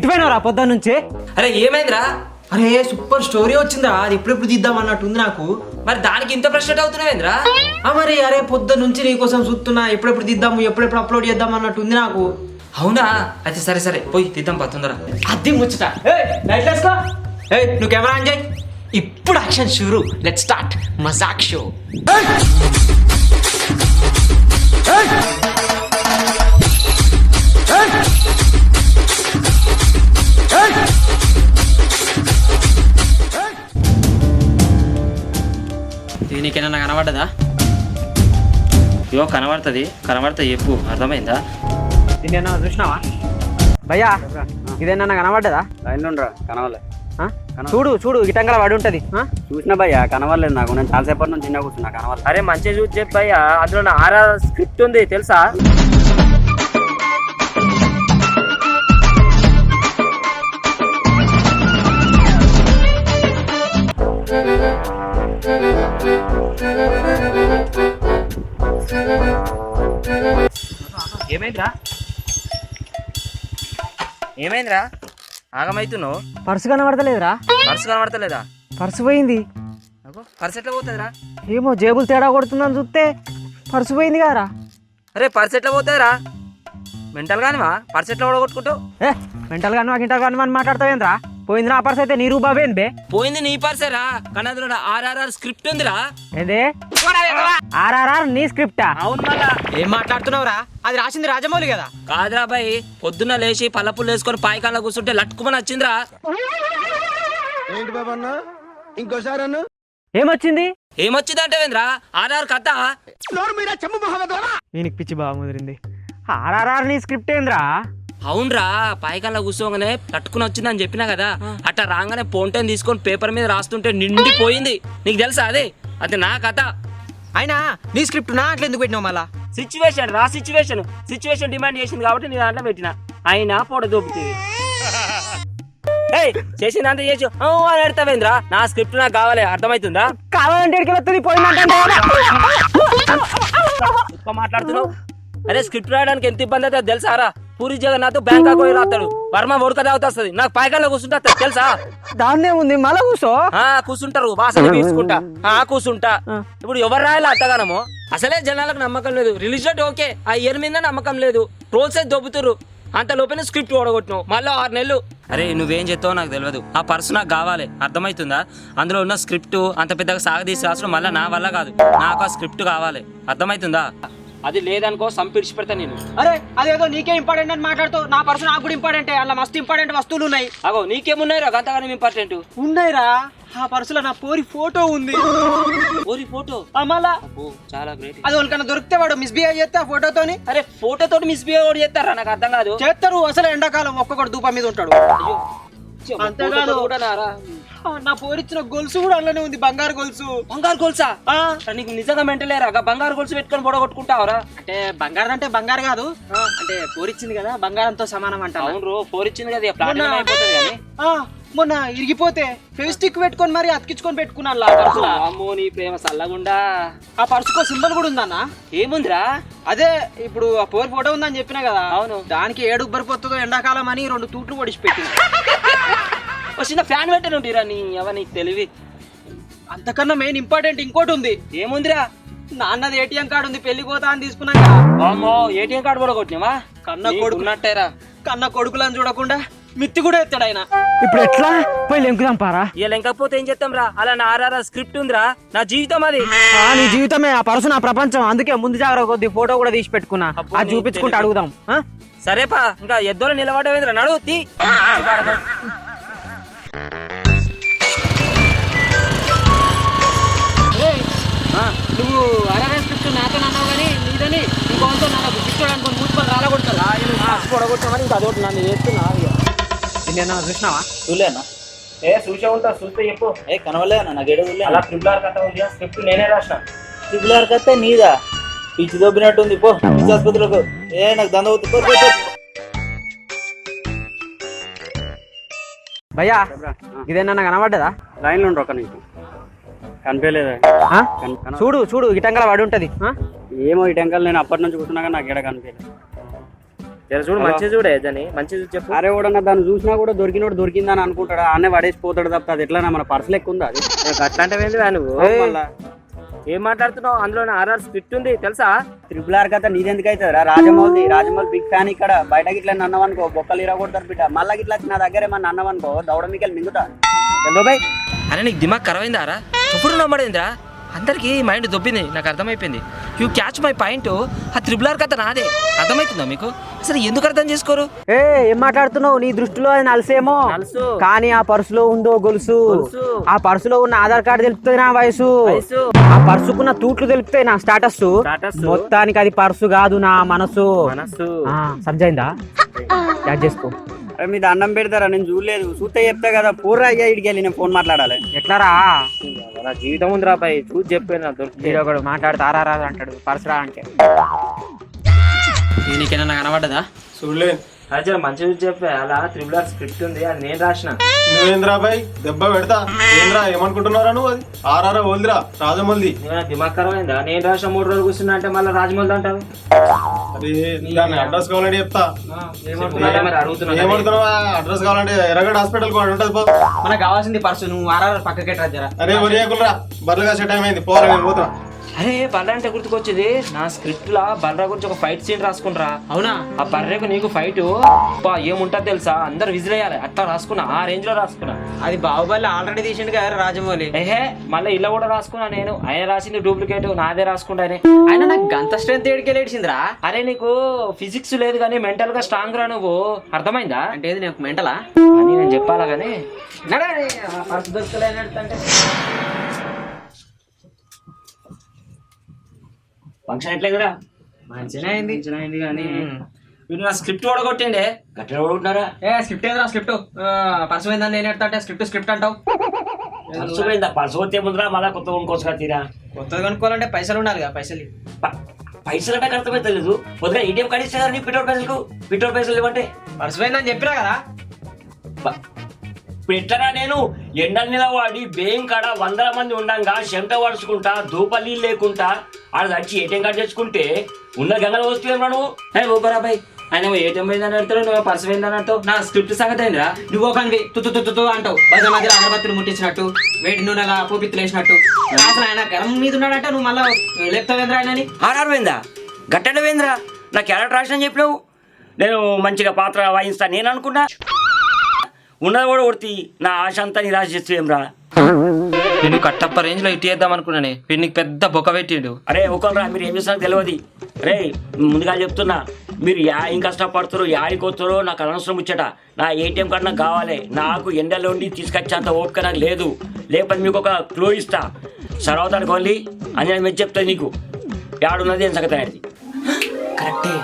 ఎటుపోయినవరా పొద్దున్న నుంచి? అరే ఏమైందిరా? అరే సూపర్ స్టోరీ వచ్చిందిరా, అది ఎప్పుడెప్పుడు తీద్దాం అన్నట్టు ఉంది నాకు. మరి దానికి ఇంత ఫ్రస్ట్రేట్ అవుతున్నావేంద్రా? మరి అరే పొద్దున్న నుంచి నీకోసం చూస్తున్నా, ఎప్పుడెప్పుడు తీద్దాము ఎప్పుడెప్పుడు అప్లోడ్ చేద్దాం అన్నట్టు ఉంది నాకు. అవునా? అయితే సరే సరే పోయి తీద్దాం పా తొందర. అది ముచ్చట. నువ్వు కెమెరా ఆన్ చేయి. ఇప్పుడు యాక్షన్ షురూ. Let's start Mazaak show. దీనికైనా కనబడ్డదా? ఇవో కనబడుతుంది చెప్పు, అర్థమైందా? దీన్ని ఏమన్నా చూసినావా భయ్యా? ఇదేనా కనబడ్డదా? లైన్లో ఉండరా? కనవలే. చూడు చూడు గిటంగా పడి ఉంటది. చూసినా భయ్యా, కనవలేదు నాకు. నేను చాలాసేపటి నుంచి చిన్న కూర్చున్నా, కనవాలి. అరే మంచిగా చూసి చెప్పు భయ్యా, అందులో ఆర్ఆర్ స్క్రిప్ట్ ఉంది తెలుసా? ఏమైందిరా ఆగమైతున్నావు? పర్సు కనబడతలేదురా. పర్సు కనబడతలేదా? పర్సు పోయింది. పర్సు ఎట్లా పోతుందిరా? ఏమో జేబులు తేడా కొడుతుందని చూస్తే పర్సు పోయింది కదరా. అరే పర్సు ఎట్లా పోతుందిరా? మెంటల్ కానివా? పర్సు ఎట్లా ఓడగొట్టుకుంటావు? మెంటల్ కానివా గింటల్ కానివా అని మాట్లాడతావేంద్రా? పోయింది నా పర్స్ అయితే నీ రూబాబేన్ బే. పోయింది నీ పర్సేరా, కానీ అందులో ఆర్ఆర్ఆర్ స్క్రిప్ట్ ఉందిరా. ఏంది ఆర్ఆర్ఆర్ నీ స్క్రిప్టా? అవును మళ్ళా. ఏం మాట్లాడుతున్నావురా? అది రాసింది రాజమౌళి కదా. కాదురా బాయ్, పొద్దున్న లేచి పల్లపులు వేసుకొని పాయికాల్లో కూర్చుంటే లట్టుకుమని వచ్చిందిరా. ఏంటి బాబన్నా ఇంకోసారి అన్న ఏమొచ్చింది? ఏమొచ్చిందంటే వేంద్రా ఆర్ఆర్ కథ. దీనికి పిచ్చి బాగా ముదిరింది. ఆర్ఆర్ఆర్ నీ స్క్రిప్ట్ ఏంద్రా? అవునరా, పాయికాల్లో కూర్చోగానే లట్టుకుని వచ్చిందని చెప్పినా కదా. అట్లా రాగానే ఫోన్టైన్ తీసుకొని పేపర్ మీద రాస్తుంటే నిండిపోయింది. నీకు తెలుసా? అది నా కథ. అయినా నీ స్క్రిప్ట్ నా అట్లా ఎందుకు పెట్టినావు మళ్ళా? సిచ్యువేషన్ డిమాండ్ చేసింది కాబట్టి నీ దాంట్లో పెట్టిన. అయినా పొడ దొబ్బుతుంది. చేసిందంతా చేసి అని ఎడతావేంద్రా? నా స్క్రిప్ట్ నాకు కావాలి, అర్థమవుతుందా? కావాలంటే మాట్లాడుతున్నావు. అరే స్క్రిప్ట్ రాయడానికి ఎంత ఇబ్బంది అవుతుంది తెలుసారా? పూరి జగన్నాథ్ బ్యాంకాక్ పోయి రాస్తాడు, వర్మ ఉడక తాగుతుంది, నాకు పాయకాల్లో కూర్చుంటా తెలుసా? దాన్నే ఉంది మళ్ళా కూర్చో. కూర్చుంటారు వాసన తీసుకుంటా. కూర్చుంటా. ఇప్పుడు ఎవరు రాయాలి అంతగానము? అసలే జనాలకు నమ్మకం లేదు. రిలీజ్ డేట్ ఓకే, ఆ ఇయర్ మీద నమ్మకం లేదు. ట్రోల్స్ అయితే దొబ్బుతురు. అంత లోపల స్క్రిప్ట్ ఓడగొట్టినావు, మళ్ళీ 6 నెలలు. అరే నువ్వేం చెప్తావో నాకు తెలియదు. ఆ పర్సు నాకు కావాలి, అర్థమవుతుందా? అందులో ఉన్న స్క్రిప్ట్ అంత పెద్దగా సాగదీసి రాసడం మళ్ళీ నా వల్ల కాదు. నాకు ఆ స్క్రిప్ట్ కావాలి, అర్థమవుతుందా? అది లేదనుకో సంపిడిచి పెడతా నేను. అరే అదేదో నీకే ఇంపార్టెంట్ అని మాట్లాడుతావు. నా పర్సు నాకు కూడా ఇంపార్టెంట్. అలా మస్తు ఇంపార్టెంట్ వస్తువులు ఉన్నాయి. అగో నీకేమున్నాయిరా అంతగానే ఇంపార్టెంట్? ఉన్నాయిరా, ఆ పర్సులో నా పోరి ఫోటో ఉంది. పోరి ఫోటో? మళ్ళా చాలా గ్రేట్. అది వాళ్ళకన్నా దొరికితే వాడు మిస్బిహేవ్ చేస్తే ఆ ఫోటోతోని. అరే ఫోటోతోటి మిస్బిహేవ్ చేస్తారా? నాకు అర్థం కాదు. చేస్తారు. అసలు ఎండాకాలం ఒక్కొక్కడు దూప మీద ఉంటాడు. అంతేకాదు నా పోరిచ్చిన గొలుసు కూడా అందులోనే ఉంది, బంగారు గొలుసు. బంగారు గొలుసా? నీకు నిజంగా మెంటలేరా? బంగారు గొలుసు పెట్టుకొని పొడగొట్టుకుంటావరా? అంటే బంగారం అంటే బంగారు కాదు, అంటే పోరిచ్చింది కదా, బంగారంతో సమానం అంట. అవును పోరిచ్చింది కదా. మొన్న ఇరిగిపోతే ఫెవిస్టిక్ పెట్టుకొని మరి అతికించుకొని పెట్టుకున్నాను. అమ్మో నీ ప్రేమ సల్లగుండా. ఆ పర్సుకో సింబల్ కూడా ఉందన్నా. ఏముందిరా? అదే ఇప్పుడు ఆ పోరి ఫోటో ఉందని చెప్పినా కదా. అవును. దానికి ఏడు ఉబ్బరిపోతుందో ఎండాకాలం అని 2 తూట్లు పొడిచి పెట్టింది. చిన్న ఫ్యాన్ పెట్టని ఉంటిరా నీ నీకు తెలివి. అంతకన్నా మెయిన్ ఇంపార్టెంట్ ఇంకోటి ఉంది. ఏముందిరా? నాన్నది ఏటీఎం కార్డు ఉంది, పెళ్లి పోతా అని తీసుకున్నాక. ఏటీఎం కార్డు కూడా కొట్టినావా? కన్న కొడుకున్నట్టేరా. కన్న కొడుకులను చూడకుండా మిత్తి కూడా ఎత్తాడు ఆయన. ఇప్పుడు ఎట్లా పోయి లెంకుదాం పారా? ఇక లెంకపోతే ఏం చేస్తాం రా? అలా నా ఆర్ఆర్ఆర్ స్క్రిప్ట్ ఉందిరా, నా జీవితం అది. నీ జీవితమే, ఆ పర్సు నా ప్రపంచం. అందుకే ముందు జాగ్రత్త కొద్ది ఫోటో కూడా తీసి పెట్టుకున్నా. అది చూపించుకుంటూ అడుగుదాం. సరేపా, ఇంకా ఎద్దోలో నిలబడవేంద్ర నడు తీ. నువ్వు ఆర్ఆర్ఆర్ స్క్రిప్ట్ నాతో అన్నావు కానీ నీదని ఇంకోతో నాకు పిచ్చోడు అనుకుని మూసుకొని రాలగొడతారు. పొడగొట్టామని ఇంకా అదొకటి నన్ను చేస్తున్నా. చూసినావా? చూలేనా? చూసే ఉంటా, చూస్తే చెప్పు. కనవలేనా? నాకు ఏడు అలా ట్రిపుల్ కథ ఉంది, స్క్రిప్ట్ నేనే రాసిన. ట్రిపుల్ కథ నీదా? పిచ్చి దొబ్బినట్టుంది. పో ఆసుపత్రికి. నాకు దండవుతుంది. భయ్యా ఇదేనా కనబడ్డదా? లైన్లో ఉండరు. ఒక నీకు కనిపించలేదా? చూడు చూడు గిటంగా పడి ఉంటది. ఏమో ఈ టెంకల్ నేను అప్పటి నుంచి కూర్చున్నాక నాకు ఎక్కడ కనిపించలేదు. చూడు మంచిగా చూడే దాన్ని మంచిగా చెప్పు. అరే ఓడన్నా దాన్ని చూసినా కూడా దొరికినోడు దొరికిందని అనుకుంటాడు, అన్నే పడేసిపోతాడు తప్ప అది ఎట్లా మన పర్స్ లెక్క ఉందా అది? అట్లాంటివి నువ్వు ఏం మాట్లాడుతున్నావు? అందులో ఆర్ఆర్ స్క్రిప్ట్ ఉంది తెలుసా? RRR కథ నీదెందుకు అవుతుంది రాజమౌళి బిగ్ ఫ్యాన్. ఇక్కడ బయటకి ఇట్లా అన్నవనుకో బొక్కలు ఇరగొడతారు బిడ్డ. మళ్ళీ ఇట్లా నా దగ్గర ఏమన్నా అన్నవనుకో దౌడ మీకెళ్ళి మింగుతా. బాయ్ అరే నీకు దిమాగ్ కరవైందారా? ఎప్పుడు నమ్మడైందిరా? అందరికి మైండ్ దొబ్బింది, నాకు అర్థమైపోయింది. You catch my point. ఆ RRR కథ నాదే. అర్థమవుతుందా మీకు? అసలు ఎందుకు అర్థం చేసుకోరు? ఏం మాట్లాడుతున్నావు? నీ దృష్టిలో అది నలుసేమో, కానీ ఆ పర్సులో ఉందో గొలుసు. ఆ పర్సులో ఉన్న ఆధార్ కార్డు తెలుపుతుంది నా వయసు. ఆ పర్సుకున్న తూట్లు తెలుపుతాయి నా స్టాటస్. మొత్తానికి అది పర్సు కాదు నా మనసు. సబ్జైందా? యాడ్ చేసుకో. అరే మీ దండం పెడతారా? నేను చూడలేదు, చూస్తే చెప్తా కదా. పూర్రా అయ్యా ఇడికి వెళ్ళి నేను ఫోన్ మాట్లాడాలి. ఎట్లారా? నా జీవితం ఉంది రా పై చూసి చెప్పాను. ఒకడు మాట్లాడుతారా అంటాడు పర్సురా అంటే. నీకేనా కనబడ్డదా? చూడలేదు. అదే మంచిగా చెప్పా. అలా RRR స్క్రిప్ట్ ఉంది, అది నేను రాసిన. నువ్వేంద్రా బాయ్ దెబ్బ పెడతా. ఏంద్రా ఏమనుకుంటున్నారా నువ్వు? అది RRR ఓల్దిరా రాజమౌళి. దిమాగ్ కరమైందా? నేను రాసిన 3 రోజులు కూర్చున్నా అంటే మళ్ళీ రాజమౌళి అంటారు. అరే దాన్ని అడ్రస్ కావాలంటే చెప్తా. ఏమడుతున్నావా? అడ్రస్ కావాలంటే ఎర్రగడ్డ హాస్పిటల్ కూడా ఉంటుంది. మనకు కావాల్సింది పర్సు. నువ్వు RRR పక్కకి జరా. అరే ఒరియకులరా బర్రెగా సెట్ టైం అయింది, పోరా నేను పోతున్నా. అరే బర్రె అంటే గుర్తుకొచ్చేది, నా స్క్రిప్ట్ లా బర్రె గురించి ఒక ఫైట్ సీన్ రాసుకున్నారా? అవునా? ఆ బర్రెకు నీకు ఫైట్ ఏముంటది తెలుసా? అందరు విజిల్ అయ్యాలి అట్లా రాసుకున్నా. ఆ రేంజ్ లో రాసుకున్నా. అది బాహుబలి ఆల్రెడీ తీసిండు కదా రాజమౌళి. ఏహే మళ్ళీ ఇలా కూడా రాసుకున్నా నేను. ఆయన రాసింది డూప్లికేట్, నాదే రాసుకుంటానే. ఆయన నాకు గంత స్ట్రెంత్ ఏడికెళ్ళేసిందిరా. అరే నీకు ఫిజిక్స్ లేదు కానీ మెంటల్ గా స్ట్రాంగ్ రా నువ్వు. అర్థమైందా? అంటే ఏది నాకు మెంటలా అని నేను చెప్పాలా కానీ పర్సు దొరకలేనంటే ఫంక్షన్ ఎట్లేదురా? మంచిగా అయింది కానీ మీరు నా స్క్రిప్ట్ ఓడగొట్టిండే. గట్టిగా ఓడగొట్టినారా? స్క్రిప్ట్ ఏదిరా స్క్రిప్ట్? పర్సు పోయిందని నేను ఎడతా అంటే స్క్రిప్ట్ అంటావు. పర్సు పోయిందా? పర్సు పోతే ముందురా మళ్ళా కొత్త కొనుక్కోవచ్చు తీరా. కొత్తది కొనుక్కోవాలంటే పైసలు ఉండాలి కదా. పైసలు అంటే అర్థమైతలేదు. పొద్దుగా ATM కార్డు ఇస్తే కానీ పెట్రోల్ పైసలు ఇవ్వంటే పర్సు పోయిందని చెప్పినా కదా. ఇప్పుడు ఎట్లరా? నేను ఎండలు నిలవాడి బేయం కాడ 100 మంది ఉండంగా చెమట పడుచుకుంటా ధూపలు లేకుంటా ఆడ వచ్చి ATM కార్డు తెచ్చుకుంటే ఉన్న గంగలు వస్తున్నావు నువ్వు. ఓకరా బాయ్, ఆయన ATM పోయిందని అడతాడు, నువ్వు పర్సు పోయిందని అంటావు. నా స్క్రిప్ట్ సంగతి అయిందిరా? నువ్వు ఒకనివి తుత్తు అంటావు. బజ మధ్యలో అగరబత్తులు ముట్టించినట్టు, వేడి నూనెగా పోపిత్తులు వేసినట్టు. అసలు ఆయన గరం మీద ఉన్నాడంటే నువ్వు మళ్ళా లేపుతావేంద్రా ఆయనని? ఆర్ఆర్ పోయిందా? గట్టెండ పోయిందిరా? నా క్యారెక్టర్ రాసిన చెప్పినావు. నేను మంచిగా పాత్ర వాయిస్తా నేను అనుకున్నా. ఉన్నది కూడా కొడుతీ నా ఆశ అంతా నిరాశ చేస్తేమ్రా. నేను కట్టప్ప రేంజ్ లో ఇటు చేద్దాం అనుకున్నానే. నీకు పెద్ద బొక్క పెట్టిండు. అరే ఒకరా మీరు ఏం చేస్తున్నా తెలియదు. రే ముందుగా చెప్తున్నా, మీరు ఏం కష్టపడుతారో యాడికొస్తారో నాకు అనవసరం ముచ్చట. నా ATM కార్డు నాకు కావాలి. నాకు ఎండలో ఉండి తీసుకొచ్చేంత ఓపిక నాకు లేదు. లేకపోతే మీకు ఒక క్లూ ఇస్తా. సరవుతాడు కోళ్ళి అని నేను మీరు చెప్తాను నీకు యాడున్నది ఏం సంగతి అనేది. కరెక్టే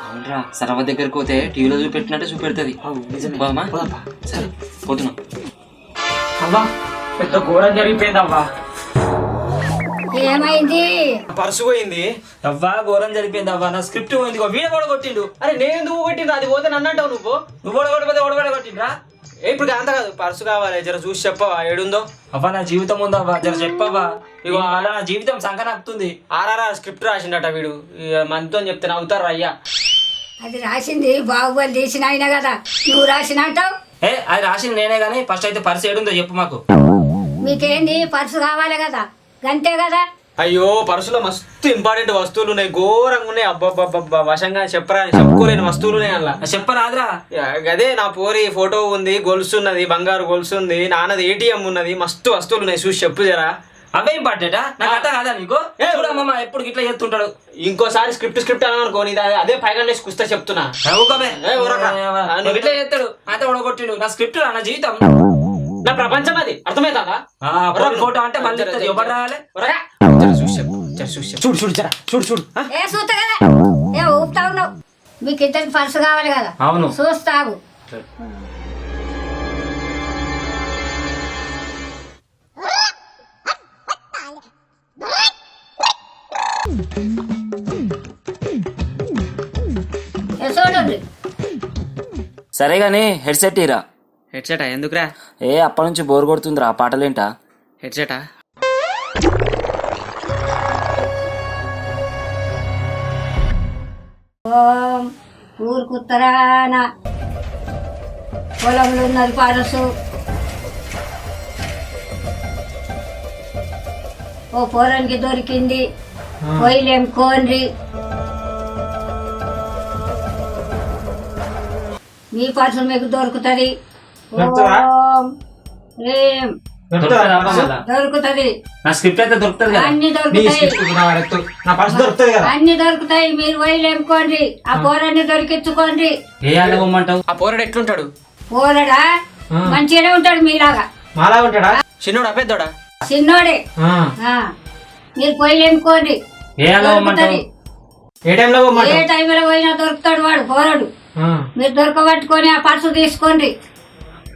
అవునరా. సరవ దగ్గరికి పోతే టీవీలో చూపెట్టినట్టే చూపెడుతుంది. సరే పోతున్నా. అవ్వా పెద్ద ఘోరం జరిగిపోయింది అవ్వా. ఏమైంది? పర్సు పోయింది అవ్వా. ఘోరం జరిగిపోయింది అవ్వా. నా స్క్రిప్ట్ పోయింది. వీడ కూడా కొట్టిండు. అరే నేను ఎందుకు కొట్టిండ్రు? అది పోతే నన్ను అంటావు నువ్వు. నువ్వు కూడా కొట్టకపోతే కూడా కొట్టిండ్రా? ఇప్పుడు అంత కాదు, పర్సు కావాలి. జర చూసి చెప్పవా ఏడుందో? అవ్వా నా జీవితం ఉందా అవ్వా? జర చెప్పవ్వా. ఇగో అలా నా జీవితం సంకనాపుతుంది. RRR స్క్రిప్ట్ రాసిండట వీడు. మనతో చెప్తే నవ్వుతారు అయ్యా. అది రాసింది బాహుబలి తీసిన ఆయన కదా, నువ్వు రాసిన అంటావు. అది రాసింది నేనే గానీ ఫస్ట్ అయితే పర్సు ఏడుందో చెప్పు మాకు. మీకేంది పర్సు కావాలి కదా, గంతే కదా. అయ్యో పర్సులో మస్తు ఇంపార్టెంట్ వస్తువులు ఉన్నాయి, ఘోరంగా ఉన్నాయి. అబ్బబ్బబ్బబ్బా వశంగా చెప్పుకోలేని వస్తువులు ఉన్నాయి అలా. చెప్పరాదురా. అదే నా పోరి ఫోటో ఉంది, గొలుసు ఉన్నది, బంగారు గొలుసు ఉంది, నాన్నది ATM ఉన్నది, మస్తు వస్తువులు ఉన్నాయి. చూసి చెప్పు జరా. అవే ఇంపార్టెంటా? నాకు అర్థం కాదా నీకు? చూడమ్మా ఎప్పుడు ఇట్లా చేస్తుంటాడు. ఇంకోసారి స్క్రిప్ట్ అని అనుకో, అదే పైగా కుస్తా చెప్తున్నా. ఇట్లా చేస్తాడు అంతే ఉడగొట్టిడు. నా స్క్రిప్ట్ నా జీవితం, నా ప్రపంచం అది. అర్థమైందా? ఫోటో అంటే మళ్ళీ ఎవరు రాయాలి? చూడు చూడు జరా చూడు చూడు. ఏ చూస్తా కదా, ఏ ఊపుతా ఉన్నావు. మీకు ఇద్దరికి పర్సు కావాలి కదా. అవును చూస్తావు. సరే గానీ హెడ్సెట్ ఇరా. హెడ్సెటా? ఎందుకురా? అప్పటి నుంచి బోర్ కొడుతుందిరా. పాటలేంటా? హెడ్సెటా? ఓం ఊరికి ఉత్తరాన పొలంలో ఉన్నది పరసు. ఓ పోరానికి దొరికింది, పొయ్యిలేం కోన్రి. మీ పర్సు మీకు దొరుకుతుంది. ఓం రేం దొరుకుతుంది. నా స్క్రిప్ట్ అయితే దొరుకుతుంది కదా. అన్ని దొరుకుతాయి, నా పర్సు దొరుకుతుంది కదా. అన్ని దొరుకుతాయి. మీరు పొయ్యిలేముకోండి, ఆ పోరాన్ని దొరికించుకోండి. ఏ ఆడ పోమంటావు? ఆ పోరడు ఎట్లుంటాడు? పోరడా మంచిగానే ఉంటాడు మీలాగా. మాలా ఉంటాడా? చిన్నోడా పెద్దోడా? చిన్నోడే. మీరు పొయ్యిలేముకోండి, ఏ ఆడ పోమంటావు? దొరుకుతుంది. ఏ టైంలో ఏ టైంలో పోయినా దొరుకుతాడు వాడు పోరాడు. మీరు దొరకబట్టుకొని ఆ పర్సు తీసుకోండి.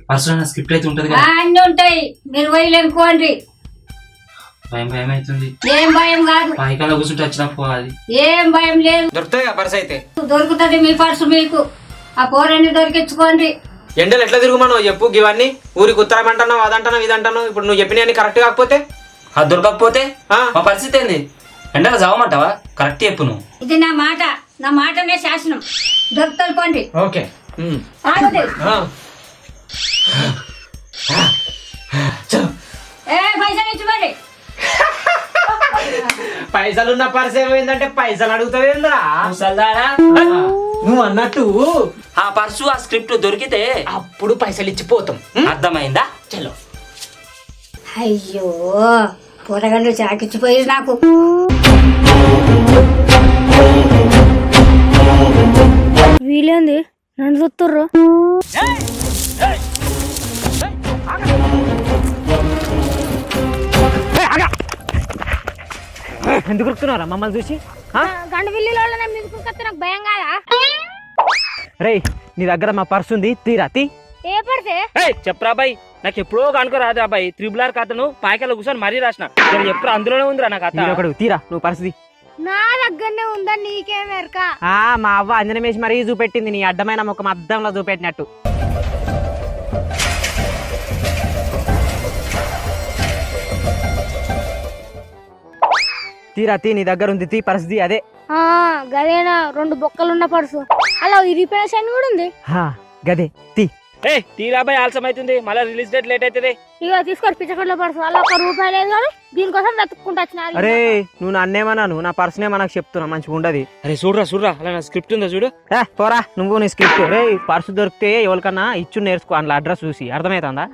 పర్సు నా స్క్రిప్ట్ అయితే ఉంటది కదా. అన్ని ఉంటాయి, మీరు పొయ్యిలేముకోండి. భయం భయం అవుతుంది. ఏం భయం కాదు, పాయికాలో కూర్చుంటే వచ్చిన అది ఏం భయం లేదు. దొరుకుతుంది కదా పర్సు అయితే. దొరుకుతుంది మీ పర్సు మీకు. ఆ పోరాన్ని దొరికించుకోండి. ఎండలు ఎట్లా తిరుగుమన్నావు చెప్పు. ఇవన్నీ ఊరికి ఉత్తరం అంటున్నావు, అదంటున్నావు, ఇదంటున్నావు. ఇప్పుడు నువ్వు చెప్పిన కరెక్ట్ కాకపోతే అది దొరకకపోతే మా పరిస్థితి ఏంది? ఎండలో చావమంటావా? కరెక్ట్ చెప్పు నువ్వు. ఇది నా మాట, నా మాటనే శాసనం. దొరుకుతుంది పోండి. ఓకే. ఆగదు. ఏ పైసలు ఇచ్చి మరి. పైసలున్న పర్సు ఏమైందంటే పైసలు అడుగుతావేంద్రా? ముసల్దారా, నువ్వు అన్నట్టు ఆ పర్సు ఆ స్క్రిప్ట్ దొరికితే అప్పుడు పైసలు ఇచ్చిపోతాం. అర్థమైందా? చలో. అయ్యో కూరగాయలు చాకిచ్చిపోయి నాకు. వీలేంది నన్ను చూస్తుర్రు. ఎందుకు కురుకుతున్నారా మమ్మల్ని చూసి? గండ విల్లిలో నాకు భయం కాదా? రే నీ దగ్గర మా పర్సు ఉంది, తీరా తీ. ఏ పడితే చెప్పరా బాయ్, నాకు ఎప్పుడో కనుక రాదు అబ్బాయి. త్రిబుల్ కథను పాయకాల కూర్చొని మరీ రాసిన. ఎప్పుడు అందులోనే ఉందిరా నా కథ. ఒకడు తీరా నువ్వు పర్సుది. నా దగ్గరనే ఉందని నీకేం ఎరక? మా అవ్వ అంజనమేసి మరీ చూపెట్టింది, నీ అడ్డమైన ముఖం అద్దంలో చూపెట్టినట్టు. తీరా తీ, నీ దగ్గర ఉంది, తీ పరిస్థితి అదే. గదేనా 2 బొక్కలున్న పర్సు, అలా ఇరిపోయిన సైన్ కూడా ఉంది. గదే తీ. తీరాబాయ్ ఆలస్యం అవుతుంది, మళ్ళీ రిలీజ్ డేట్ లేట్ అవుతుంది. ఇక తీసుకొని పిచ్చకొండలో పర్సు, అలా 1 రూపాయి లేదు కానీ దీనికోసం వెతుక్కుంటా వచ్చిన. అరే నువ్వు నన్నేమన్నాను, నా పర్సునే మనకు చెప్తున్నా, మంచిగా ఉండదు. అరే చూడరా అలా నా స్క్రిప్ట్ ఉందా చూడు. పోరా నువ్వు నీ స్క్రిప్ట్. రే పర్సు దొరికితే ఎవరికన్నా ఇచ్చు నేర్చుకో, అందులో అడ్రస్ చూసి. అర్థమవుతుందా?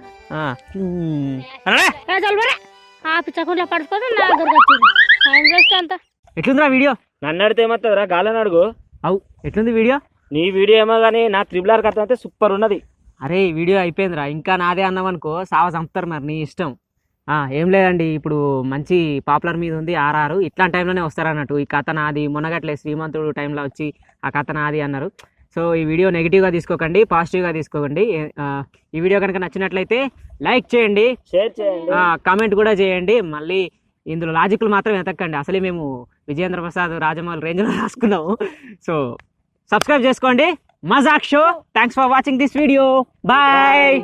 ఆ పిచ్చకొండలో పర్సు కోసం నా దగ్గరకు వచ్చింది. టైం వేస్ట్ అంత. ఎట్లుందిరా వీడియో? నన్ను అడితే ఏమవుతుందిరా, గాలని అడుగు. అవు ఎట్లుంది వీడియో? నీ వీడియో ఏమో కానీ నా త్రిబుల్ కథ అయితే సూపర్ ఉన్నది. అరే వీడియో అయిపోయిందిరా, ఇంకా నాదే అన్నావనుకో సావ చంపుతారు, మరి నీ ఇష్టం. ఏం లేదండి, ఇప్పుడు మంచి పాపులర్ మీద ఉంది ఆర్ఆర్. ఇట్లాంటి టైంలోనే వస్తారన్నట్టు. ఈ కథ నాది, మొన్నగట్లే శ్రీమంతుడు టైంలో వచ్చి ఆ కథ నాది అన్నారు. సో ఈ వీడియో నెగిటివ్గా తీసుకోకండి, పాజిటివ్గా తీసుకోకండి. ఈ వీడియో కనుక నచ్చినట్లయితే లైక్ చేయండి, షేర్ చేయండి, కామెంట్ కూడా చేయండి. మళ్ళీ ఇందులో లాజిక్లు మాత్రం వెతకండి, అసలే మేము విజయేంద్ర ప్రసాద్ రాజమౌళి రేంజ్లో రాసుకున్నాము. సో సబ్స్క్రైబ్ చేసుకోండి. Mazaak show. Thanks for watching this video. Bye.